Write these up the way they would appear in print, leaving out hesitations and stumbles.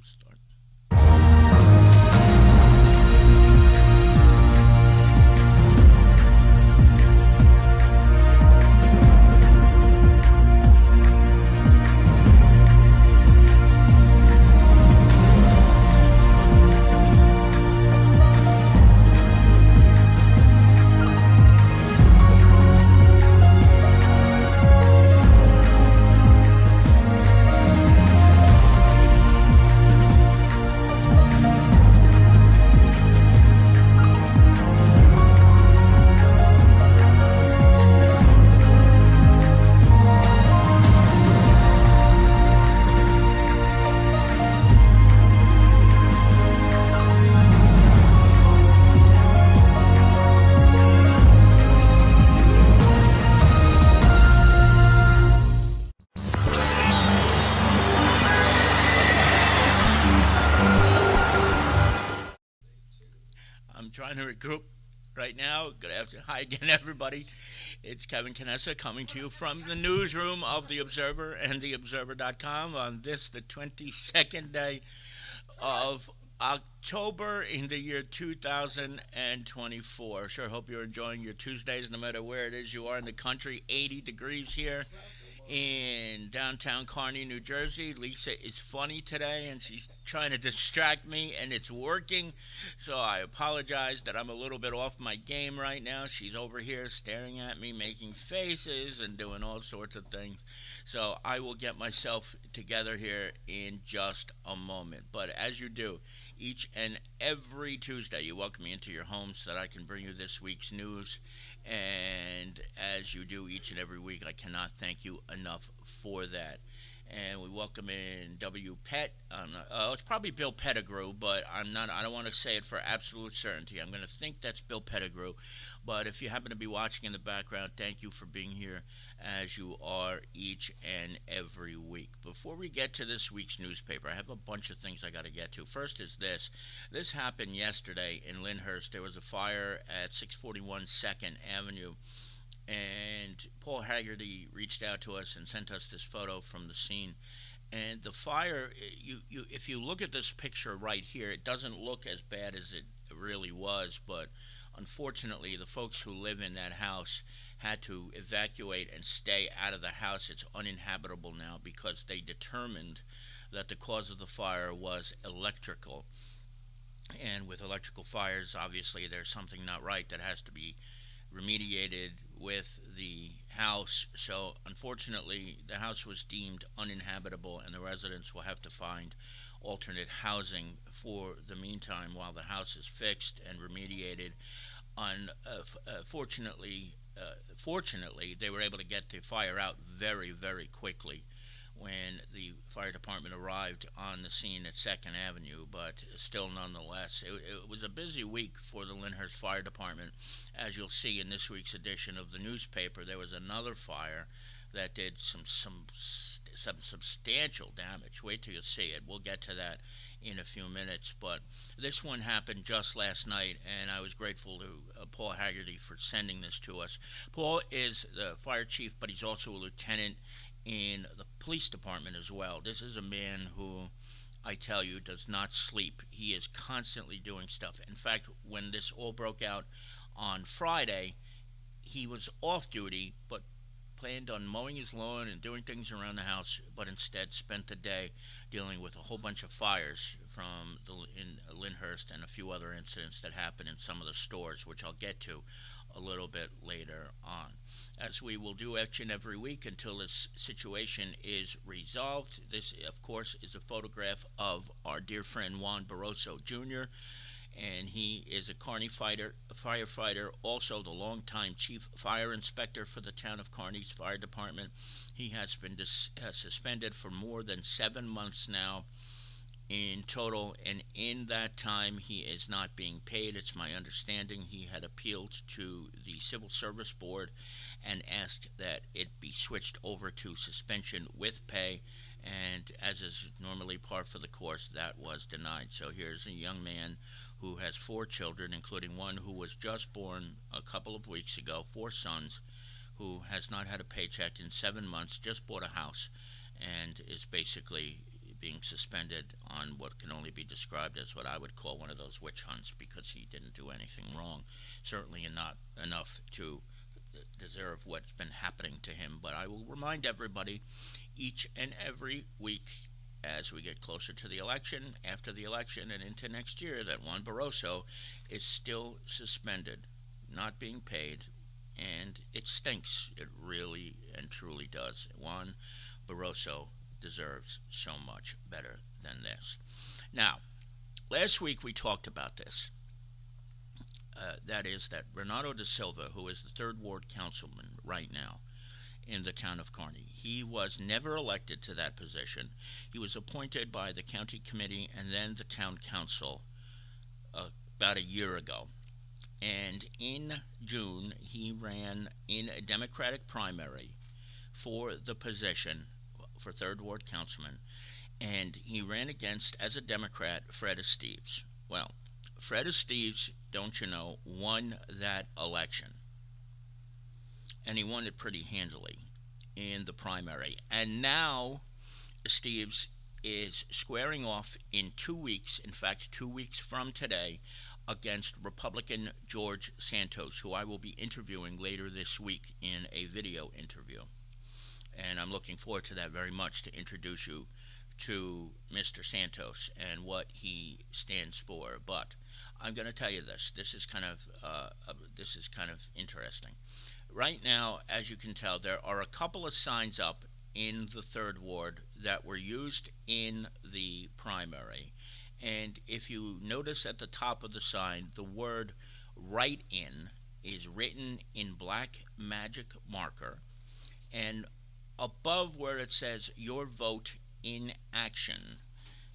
Start. I'm trying to regroup right now. Good afternoon. Hi again, everybody. It's Kevin Canessa coming to you from the newsroom of The Observer and TheObserver.com on this, the 22nd day of October in the year 2024. Sure hope you're enjoying your Tuesdays no matter where it is you are in the country. 80 degrees here in downtown Kearny, New Jersey. Lisa is funny today and she's trying to distract me and it's working. So I apologize that I'm a little bit off my game right now. She's over here staring at me, making faces and doing all sorts of things. So I will get myself together here in just a moment. But as you do, each and every Tuesday, you welcome me into your home so that I can bring you this week's news. And as you do each and every week, I cannot thank you enough for that. And we welcome in W. Pet. It's probably Bill Pettigrew, but I'm not. I don't want to say it for absolute certainty. I'm going to think that's Bill Pettigrew. But if you happen to be watching in the background, thank you for being here as you are each and every week. Before we get to this week's newspaper, I have a bunch of things I got to get to. First is this. This happened yesterday in Lyndhurst. There was a fire at 641 2nd Avenue. And Paul Haggerty reached out to us and sent us this photo from the scene. And the fire, if you look at this picture right here, it doesn't look as bad as it really was. But unfortunately, the folks who live in that house had to evacuate and stay out of the house. It's uninhabitable now because they determined that the cause of the fire was electrical. And with electrical fires, obviously, there's something not right that has to be remediated with the house. So unfortunately the house was deemed uninhabitable and the residents will have to find alternate housing for the meantime while the house is fixed and remediated. Fortunately they were able to get the fire out very, very quickly when the fire department arrived on the scene at 2nd Avenue, but still nonetheless, it was a busy week for the Lyndhurst Fire Department. As you'll see in this week's edition of the newspaper, there was another fire that did some substantial damage. Wait till you see it. We'll get to that in a few minutes, but this one happened just last night, and I was grateful to Paul Haggerty for sending this to us. Paul is the fire chief, but he's also a lieutenant in the police department as well. This is a man who, I tell you, does not sleep. He is constantly doing stuff. In fact, when this all broke out on Friday, he was off duty, but planned on mowing his lawn and doing things around the house, but instead spent the day dealing with a whole bunch of fires in Lyndhurst and a few other incidents that happened in some of the stores, which I'll get to a little bit later on, as we will do each and every week until this situation is resolved. This, of course, is a photograph of our dear friend Juan Barroso Jr., and he is a Kearny firefighter, also the longtime chief fire inspector for the town of Kearny's fire department. He has been suspended for more than 7 months now in total, and in that time he is not being paid. It's my understanding he had appealed to the Civil Service Board and asked that it be switched over to suspension with pay, and as is normally par for the course, that was denied. So here's a young man who has 4 children, including one who was just born a couple of weeks ago, 4 sons, who has not had a paycheck in 7 months, just bought a house, and is basically being suspended on what can only be described as what I would call one of those witch hunts, because he didn't do anything wrong, certainly not enough to deserve what's been happening to him. But I will remind everybody each and every week as we get closer to the election, after the election, and into next year, that Juan Barroso is still suspended, not being paid, and it stinks. It really and truly does. Juan Barroso deserves so much better than this. Now, last week we talked about this. That is that Renato da Silva, who is the 3rd Ward councilman right now in the town of Kearny, he was never elected to that position. He was appointed by the county committee and then the town council about a year ago. And in June, he ran in a Democratic primary for the position for 3rd Ward councilman, and he ran against, as a Democrat, Fred Esteves. Well, Fred Esteves, don't you know, won that election, and he won it pretty handily in the primary. And now Esteves is squaring off in 2 weeks, in fact 2 weeks from today, against Republican George Santos, who I will be interviewing later this week in a video interview. And I'm looking forward to that very much, to introduce you to Mr. Santos and what he stands for. But I'm going to tell you this. This is kind of interesting. Right now, as you can tell, there are a couple of signs up in the 3rd Ward that were used in the primary. And if you notice at the top of the sign, the word "write-in" is written in black magic marker, and above where it says "your vote in action"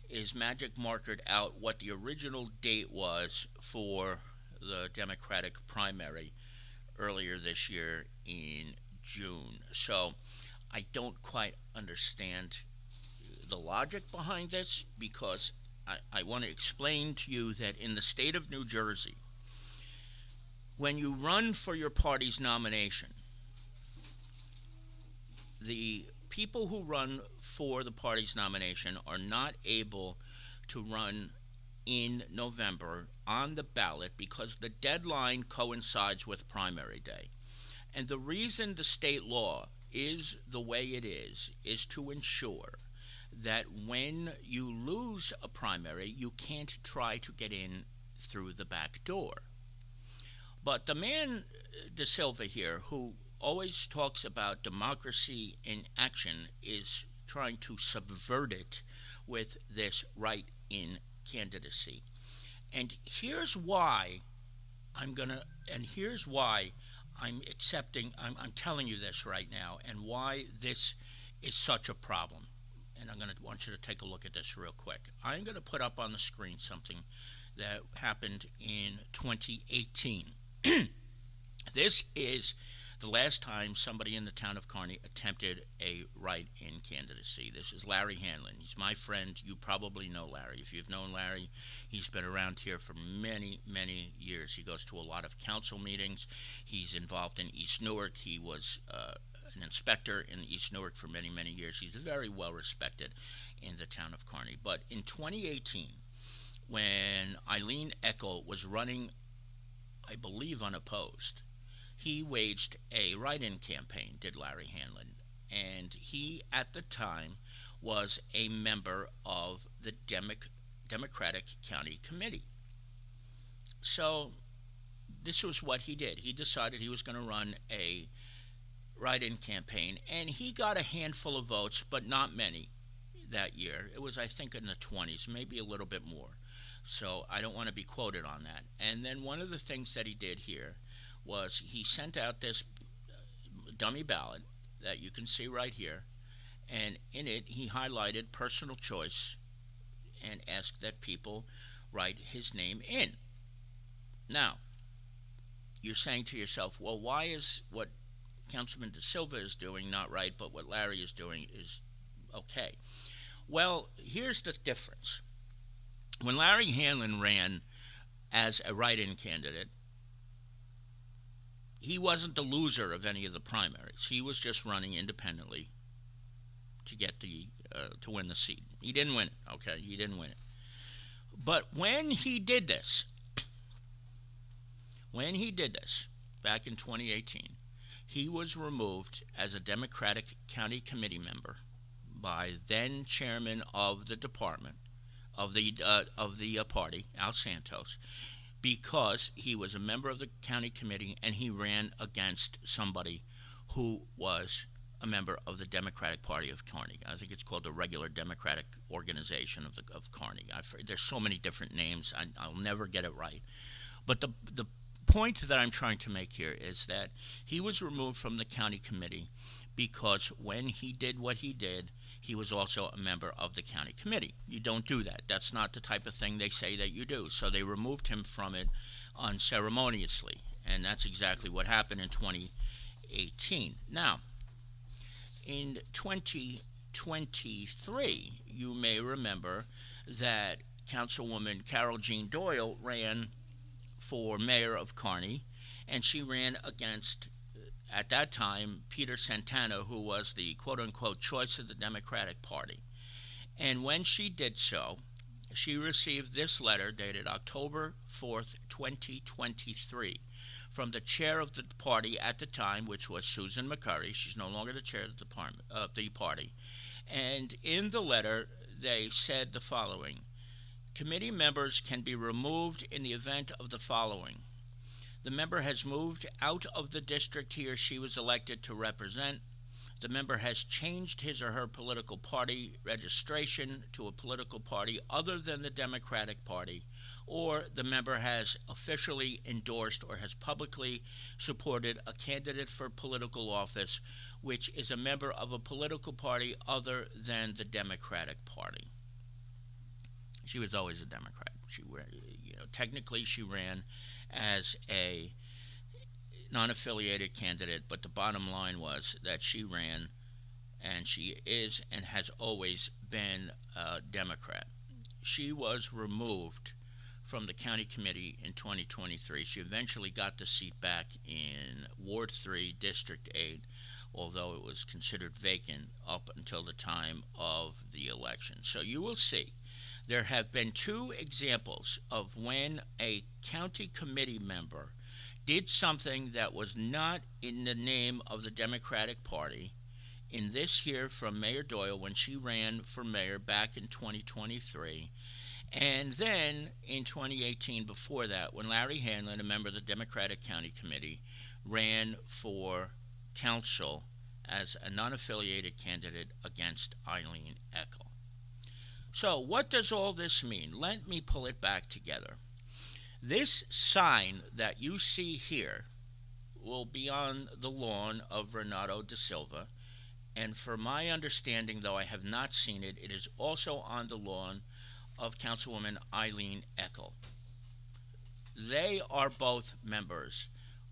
is magic markered out what the original date was for the Democratic primary earlier this year in June. So I don't quite understand the logic behind this, because I want to explain to you that in the state of New Jersey, when you run for your party's nomination, the people who run for the party's nomination are not able to run in November on the ballot because the deadline coincides with primary day. And the reason the state law is the way it is to ensure that when you lose a primary, you can't try to get in through the back door. But the man, Da Silva here, who always talks about democracy in action, is trying to subvert it with this write-in candidacy. And here's why I'm telling you this right now, and why this is such a problem. And I'm going to want you to take a look at this real quick. I'm going to put up on the screen something that happened in 2018. This is the last time somebody in the town of Kearny attempted a write-in candidacy. This is Larry Hanlon. He's my friend. You probably know Larry. If you've known Larry, he's been around here for many, many years. He goes to a lot of council meetings. He's involved in East Newark. He was an inspector in East Newark for many, many years. He's very well respected in the town of Kearny. But in 2018, when Eileen Eckel was running, I believe, unopposed, he waged a write-in campaign, did Larry Hanlon. And he, at the time, was a member of the Democratic County Committee. So this was what he did. He decided he was going to run a write-in campaign, and he got a handful of votes, but not many that year. It was, I think, in the 20s, maybe a little bit more. So I don't want to be quoted on that. And then one of the things that he did here was he sent out this dummy ballot that you can see right here, and in it he highlighted personal choice and asked that people write his name in. Now, you're saying to yourself, well, why is what Councilman Da Silva is doing not right, but what Larry is doing is okay? Well, here's the difference. When Larry Hanlon ran as a write-in candidate, he wasn't the loser of any of the primaries. He was just running independently to get the to win the seat. He didn't win it. Okay, he didn't win it. But when he did this back in 2018, he was removed as a Democratic county committee member by then chairman of the department of the party, Al Santos, because he was a member of the county committee and he ran against somebody who was a member of the Democratic Party of Kearny. I think it's called the Regular Democratic Organization of Kearny. There's so many different names. I'll never get it right. But the point that I'm trying to make here is that he was removed from the county committee because when he did what he did, he was also a member of the county committee. You don't do that. That's not the type of thing they say that you do. So they removed him from it unceremoniously, and that's exactly what happened in 2018. Now, in 2023, you may remember that Councilwoman Carol Jean Doyle ran for mayor of Kearny, and she ran against, at that time, Peter Santana, who was the quote-unquote choice of the Democratic Party. And when she did so, she received this letter dated October 4th, 2023, from the chair of the party at the time, which was Susan McCurry. She's no longer the chair of the party. And in the letter, they said the following: committee members can be removed in the event of the following. The member has moved out of the district he or she was elected to represent. The member has changed his or her political party registration to a political party other than the Democratic Party, or the member has officially endorsed or has publicly supported a candidate for political office which is a member of a political party other than the Democratic Party. She was always a Democrat. Technically she ran as a non-affiliated candidate, but the bottom line was that she ran, and she is and has always been a Democrat. She was removed from the county committee in 2023. She eventually got the seat back in Ward 3, District 8, although it was considered vacant up until the time of the election. So you will see there have been two examples of when a county committee member did something that was not in the name of the Democratic Party. In this here from Mayor Doyle when she ran for mayor back in 2023. And then in 2018 before that when Larry Hanlon, a member of the Democratic County Committee, ran for council as a non-affiliated candidate against Eileen Eckel. So what does all this mean? Let me pull it back together. This sign that you see here will be on the lawn of Renato da Silva, and for my understanding, though I have not seen it, it is also on the lawn of Councilwoman Eileen Eckel. They are both members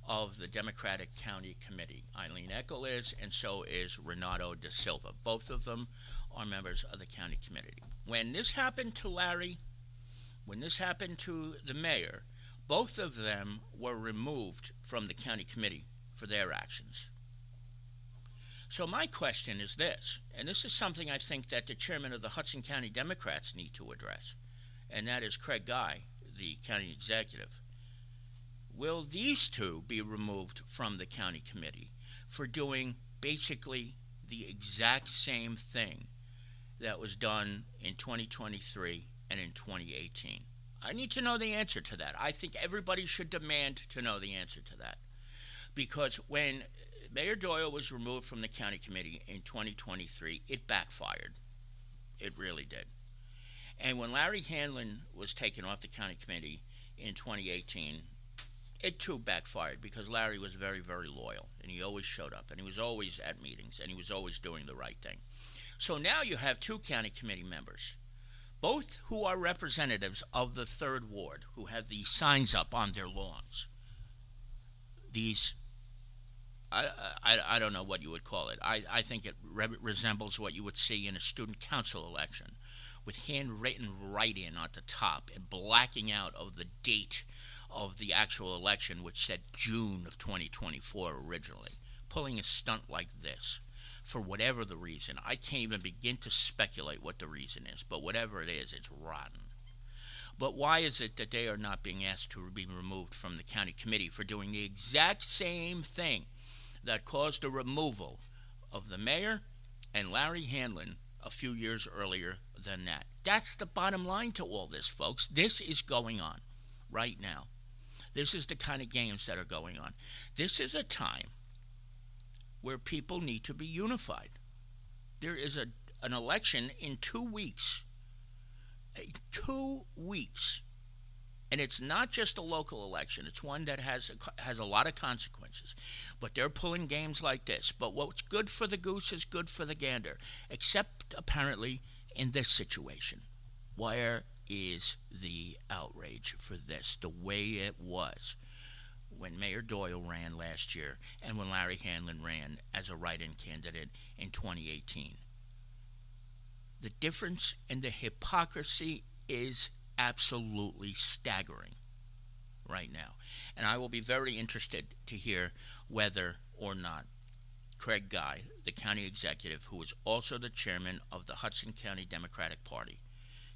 of the Democratic County Committee. Eileen Eckel is, and so is Renato da Silva. Both of them are members of the county committee. When this happened to Larry, when this happened to the mayor, both of them were removed from the county committee for their actions. So my question is this, and this is something I think that the chairman of the Hudson County Democrats need to address, and that is Craig Guy, the county executive. Will these two be removed from the county committee for doing basically the exact same thing that was done in 2023 and in 2018? I need to know the answer to that. I think everybody should demand to know the answer to that. Because when Mayor Doyle was removed from the county committee in 2023, it backfired. It really did. And when Larry Hanlon was taken off the county committee in 2018, it too backfired because Larry was very, very loyal, and he always showed up, and he was always at meetings, and he was always doing the right thing. So now you have two county committee members, both who are representatives of the 3rd Ward, who have these signs up on their lawns. These, I don't know what you would call it. I think it resembles what you would see in a student council election, with handwritten writing at the top and blacking out of the date of the actual election, which said June of 2024 originally, pulling a stunt like this. for whatever the reason. I can't even begin to speculate what the reason is, but whatever it is, it's rotten. But why is it that they are not being asked to be removed from the county committee for doing the exact same thing that caused the removal of the mayor and Larry Hanlon a few years earlier than that? That's the bottom line to all this, folks. This is going on right now. This is the kind of games that are going on. This is a time where people need to be unified. There is an election in 2 weeks. 2 weeks. And it's not just a local election. It's one that has a lot of consequences. But they're pulling games like this. But what's good for the goose is good for the gander. Except, apparently, in this situation. Where is the outrage for this the way it was when Mayor Doyle ran last year and when Larry Hanlon ran as a write-in candidate in 2018? The difference and the hypocrisy is absolutely staggering right now. And I will be very interested to hear whether or not Craig Guy, the county executive, who is also the chairman of the Hudson County Democratic Party,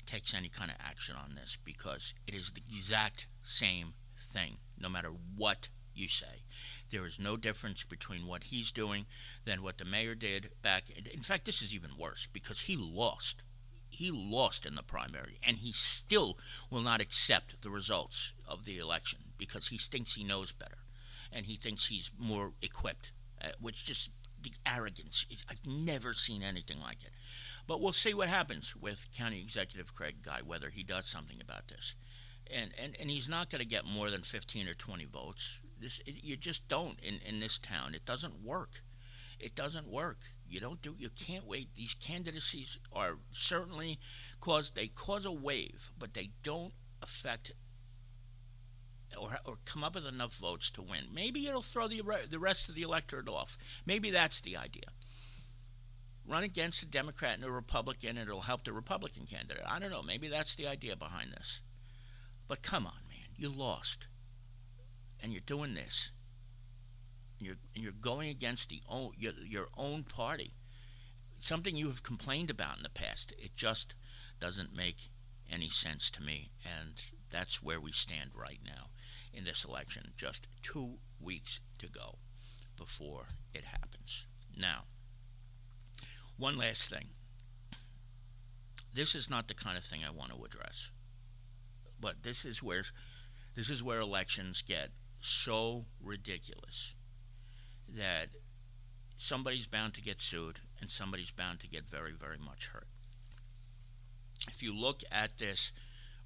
takes any kind of action on this, because it is the exact same thing, no matter what you say. There is no difference between what he's doing than what the mayor did back. In fact, this is even worse, because he lost. He lost in the primary, and he still will not accept the results of the election because he thinks he knows better, and he thinks he's more equipped, which just the arrogance. I've never seen anything like it. But we'll see what happens with County Executive Craig Guy, whether he does something about this. And he's not going to get more than 15 or 20 votes. You just don't in this town. It doesn't work. It doesn't work. You can't wait. These candidacies are certainly cause a wave, but they don't affect or come up with enough votes to win. Maybe it'll throw the rest of the electorate off. Maybe that's the idea. Run against a Democrat and a Republican, and it'll help the Republican candidate. I don't know. Maybe that's the idea behind this. But come on, man. You lost. And you're doing this. And you're going against your own party. Something you have complained about in the past. It just doesn't make any sense to me. And that's where we stand right now in this election. Just 2 weeks to go before it happens. Now, one last thing. This is not the kind of thing I want to address. But this is where elections get so ridiculous that somebody's bound to get sued and somebody's bound to get very, very much hurt. If you look at this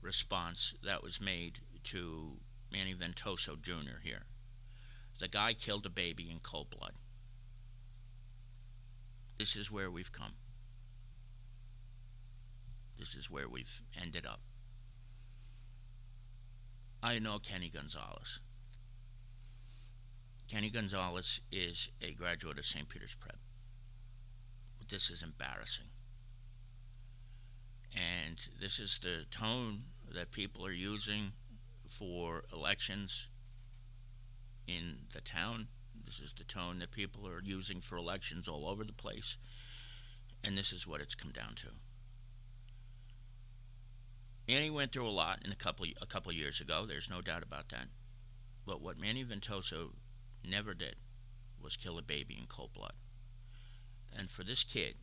response that was made to Manny Ventoso Jr. here, the guy killed a baby in cold blood. This is where we've come. This is where we've ended up. I know Kenny Gonzalez. Kenny Gonzalez is a graduate of St. Peter's Prep. But this is embarrassing. And this is the tone that people are using for elections in the town. This is the tone that people are using for elections all over the place. And this is what it's come down to. Manny went through a lot in a couple of years ago. There's no doubt about that. But what Manny Ventoso never did was kill a baby in cold blood. And for this kid,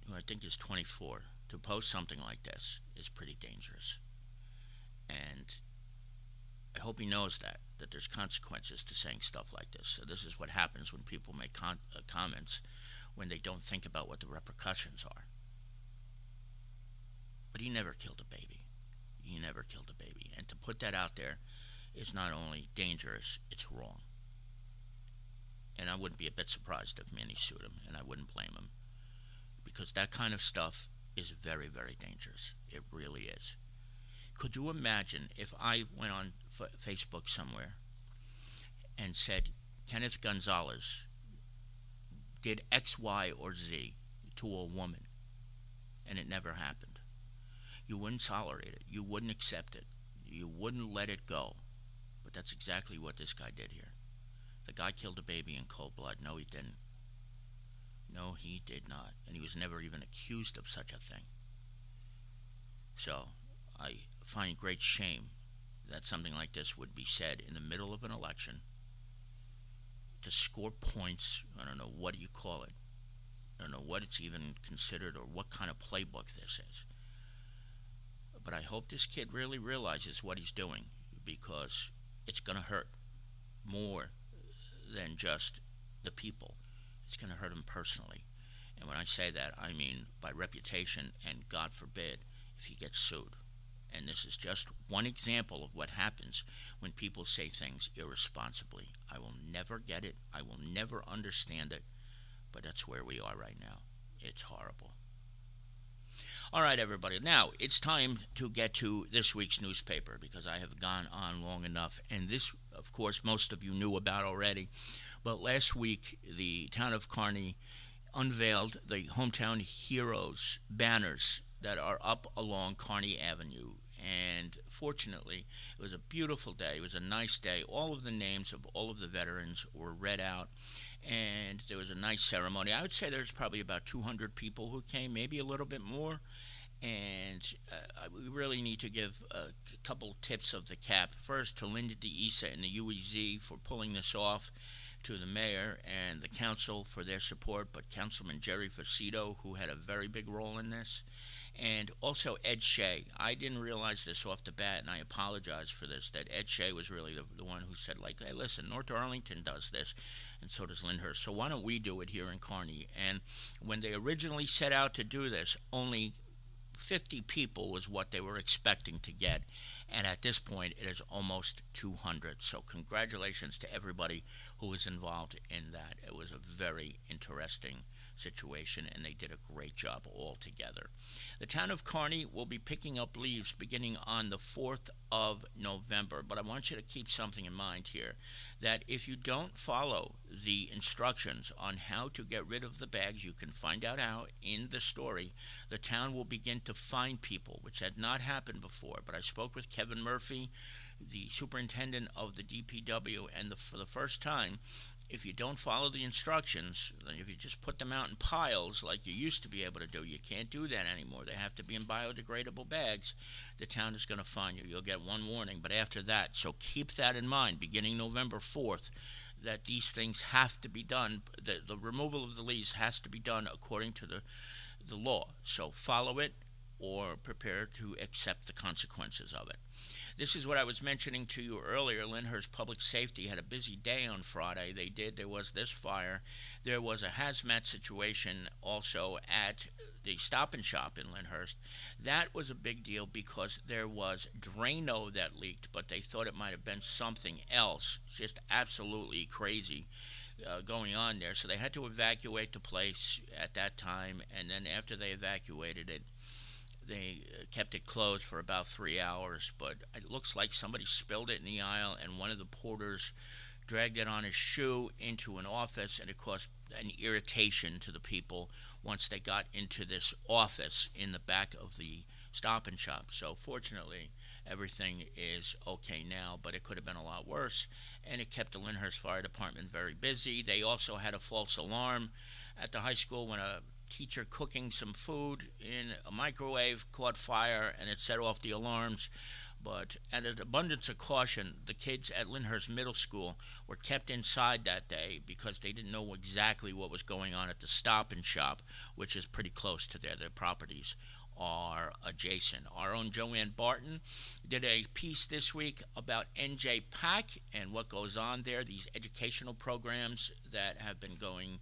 who I think is 24, to post something like this is pretty dangerous. And I hope he knows that there's consequences to saying stuff like this. So this is what happens when people make comments when they don't think about what the repercussions are. But he never killed a baby. He never killed a baby. And to put that out there is not only dangerous, it's wrong. And I wouldn't be a bit surprised if Manny sued him, and I wouldn't blame him. Because that kind of stuff is very, very dangerous. It really is. Could you imagine if I went on Facebook somewhere and said, Kenneth Gonzalez did X, Y, or Z to a woman, and it never happened? You wouldn't tolerate it. You wouldn't accept it. You wouldn't let it go. But that's exactly what this guy did here. The guy killed a baby in cold blood. No, he didn't. No, he did not. And he was never even accused of such a thing. So I find great shame that something like this would be said in the middle of an election to score points. I don't know, what do you call it? I don't know what it's even considered or what kind of playbook this is. But I hope this kid really realizes what he's doing, because it's going to hurt more than just the people. It's going to hurt him personally. And when I say that, I mean by reputation, and God forbid if he gets sued. And this is just one example of what happens when people say things irresponsibly. I will never get it. I will never understand it. But that's where we are right now. It's horrible. All right, everybody. Now, it's time to get to this week's newspaper, because I have gone on long enough. And this, of course, most of you knew about already. But last week, the town of Kearny unveiled the Hometown Heroes banners that are up along Kearny Avenue. And fortunately, it was a beautiful day. It was a nice day. All of the names of all of the veterans were read out, and there was a nice ceremony. I would say there's probably about 200 people who came, maybe a little bit more. And we really need to give a couple tips of the cap. First, to Linda DeIsa and the UEZ for pulling this off, to the mayor and the council for their support, but Councilman Jerry Facito, who had a very big role in this, and also Ed Shea. I didn't realize this off the bat, and I apologize for this, that Ed Shea was really the one who said, like, hey, listen, North Arlington does this, and so does Lyndhurst, so why don't we do it here in Kearny? And when they originally set out to do this, only 50 people was what they were expecting to get, and at this point it is almost 200. So congratulations to everybody who was involved in that. It was a very interesting situation, and they did a great job all together. The town of Kearny will be picking up leaves beginning on the 4th of November, but I want you to keep something in mind here, that if you don't follow the instructions on how to get rid of the bags, you can find out how in the story. The town will begin to fine people, which had not happened before, but I spoke with Kevin Murphy, the superintendent of the DPW, and for the first time, if you don't follow the instructions, if you just put them out in piles like you used to be able to do, you can't do that anymore. They have to be in biodegradable bags. The town is going to fine you. You'll get one warning, but after that, so keep that in mind, beginning November 4th, that these things have to be done. The removal of the leaves has to be done according to the law. So follow it, or prepare to accept the consequences of it. This is what I was mentioning to you earlier. Lyndhurst Public Safety had a busy day on Friday. There was this fire. There was a hazmat situation also at the Stop and Shop in Lyndhurst. That was a big deal because there was Drano that leaked, but they thought it might have been something else. Just absolutely crazy going on there. So they had to evacuate the place at that time, and then after they evacuated it, they kept it closed for about 3 hours, but it looks like somebody spilled it in the aisle, and one of the porters dragged it on his shoe into an office, and it caused an irritation to the people once they got into this office in the back of the Stop and Shop. So fortunately, everything is okay now, but it could have been a lot worse, and it kept the Lyndhurst Fire Department very busy. They also had a false alarm at the high school when a teacher cooking some food in a microwave caught fire, and it set off the alarms. But at an abundance of caution, the kids at Lyndhurst Middle School were kept inside that day because they didn't know exactly what was going on at the Stop and Shop, which is pretty close to there. Their properties are adjacent. Our own Joanne Barton did a piece this week about NJ PAC and what goes on there, these educational programs that have been going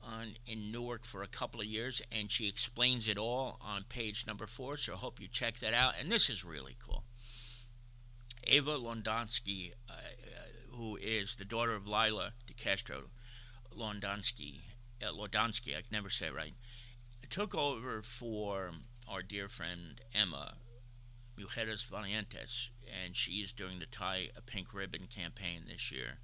on in Newark for a couple of years, and she explains it all on page number 4, so I hope you check that out. And this is really cool. Ava Londonsky, who is the daughter of Lila DeCastro Londonsky, I can never say it right, took over for our dear friend Emma Mujeres Valientes, and she is doing the Tie a Pink Ribbon campaign this year,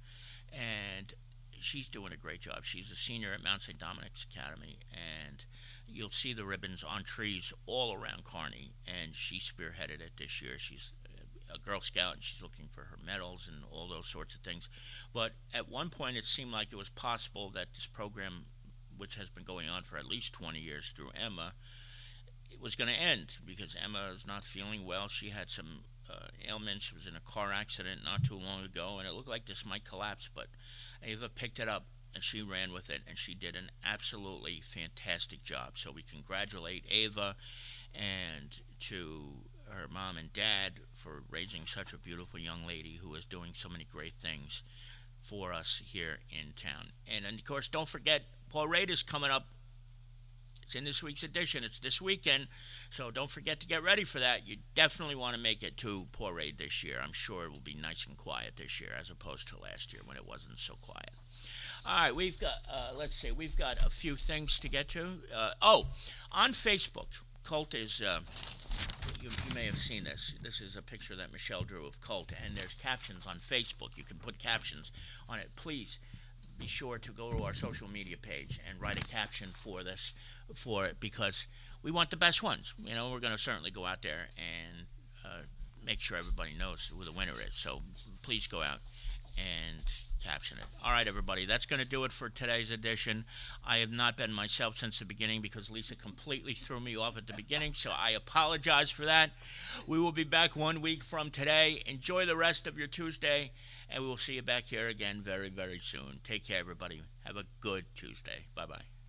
and she's doing a great job. She's a senior at Mount St. Dominic's Academy, and you'll see the ribbons on trees all around Kearny, and she spearheaded it this year. She's a Girl Scout, and she's looking for her medals and all those sorts of things. But at one point, it seemed like it was possible that this program which has been going on for at least 20 years through Emma, it was going to end because Emma is not feeling well. She had some ailments. She was in a car accident not too long ago, and it looked like this might collapse, but Ava picked it up and she ran with it, and she did an absolutely fantastic job. So we congratulate Ava and to her mom and dad for raising such a beautiful young lady who is doing so many great things for us here in town. And of course, don't forget, Parade is coming up. It's in this week's edition. It's this weekend, so don't forget to get ready for that. You definitely want to make it to Parade this year. I'm sure it will be nice and quiet this year as opposed to last year when it wasn't so quiet. All right, we've got, let's see, we've got a few things to get to. On Facebook, Colt is, you may have seen this. This is a picture that Michelle drew of Colt, and there's captions on Facebook. You can put captions on it. Please be sure to go to our social media page and write a caption for this, for it, because we want the best ones. You know, we're going to certainly go out there and make sure everybody knows who the winner is. So please go out and caption it. All right, everybody, that's going to do it for today's edition. I have not been myself since the beginning because Lisa completely threw me off at the beginning, so I apologize for that. We will be back 1 week from today. Enjoy the rest of your Tuesday, and we will see you back here again very, very soon. Take care, everybody. Have a good Tuesday. Bye-bye.